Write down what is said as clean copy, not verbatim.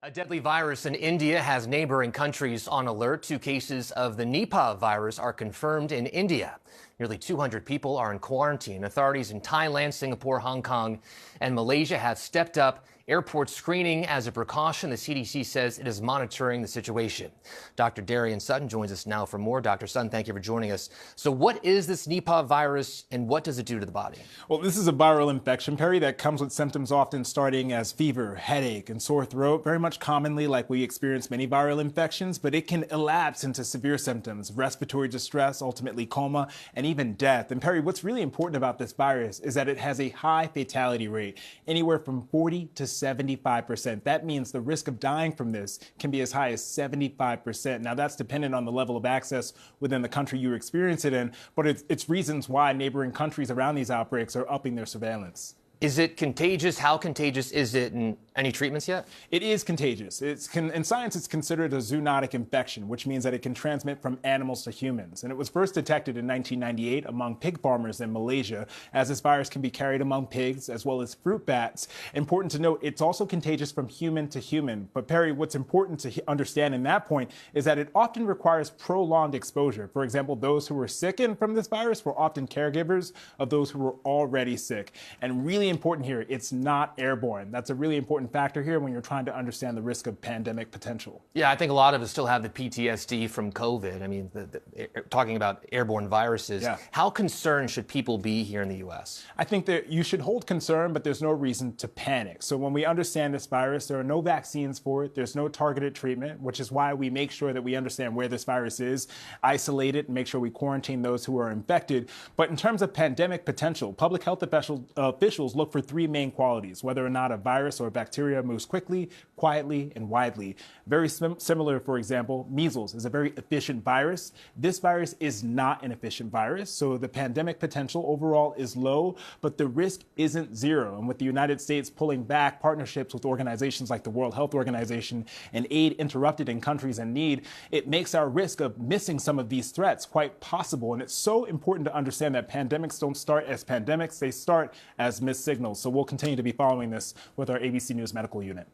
A deadly virus in India has neighboring countries on alert. 2 cases of the Nipah virus are confirmed in India. Nearly 200 people are in quarantine. Authorities in Thailand, Singapore, Hong Kong, and Malaysia have stepped up airport screening as a precaution. The CDC says it is monitoring the situation. Dr. Darian Sutton joins us now for more. Dr. Sutton, thank you for joining us. So what is this Nipah virus and what does it do to the body? Well, this is a viral infection, Perry, that comes with symptoms often starting as fever, headache, and sore throat, very much commonly like we experience many viral infections, but it can elapse into severe symptoms, respiratory distress, ultimately coma, and even death. And Perry, what's really important about this virus is that it has a high fatality rate, anywhere from 40 to 75%. That means the risk of dying from this can be as high as 75%. Now, that's dependent on the level of access within the country you experience it in, but it's reasons why neighboring countries around these outbreaks are upping their surveillance. Is it contagious? How contagious is it? And any treatments yet? It is contagious. In science, it's considered a zoonotic infection, which means that it can transmit from animals to humans. And it was first detected in 1998 among pig farmers in Malaysia, as this virus can be carried among pigs as well as fruit bats. Important to note, it's also contagious from human to human. But Perry, what's important to understand in that point is that it often requires prolonged exposure. For example, those who were sickened from this virus were often caregivers of those who were already sick. And really important here, it's not airborne. That's a really important factor here when you're trying to understand the risk of pandemic potential. Yeah, I think a lot of us still have the PTSD from COVID. I mean, talking about airborne viruses. Yeah. How concerned should people be here in the U.S.? I think that you should hold concern, but there's no reason to panic. So when we understand this virus, there are no vaccines for it. There's no targeted treatment, which is why we make sure that we understand where this virus is, isolate it, and make sure we quarantine those who are infected. But in terms of pandemic potential, public health officials look for three main qualities: whether or not a virus or a bacteria moves quickly, quietly, and widely. Very similar, for example, measles is a very efficient virus. This virus is not an efficient virus, so the pandemic potential overall is low, but the risk isn't zero. And with the United States pulling back partnerships with organizations like the World Health Organization and aid interrupted in countries in need, it makes our risk of missing some of these threats quite possible. And it's so important to understand that pandemics don't start as pandemics, they start as missed signals. So we'll continue to be following this with our ABC News Medical Unit.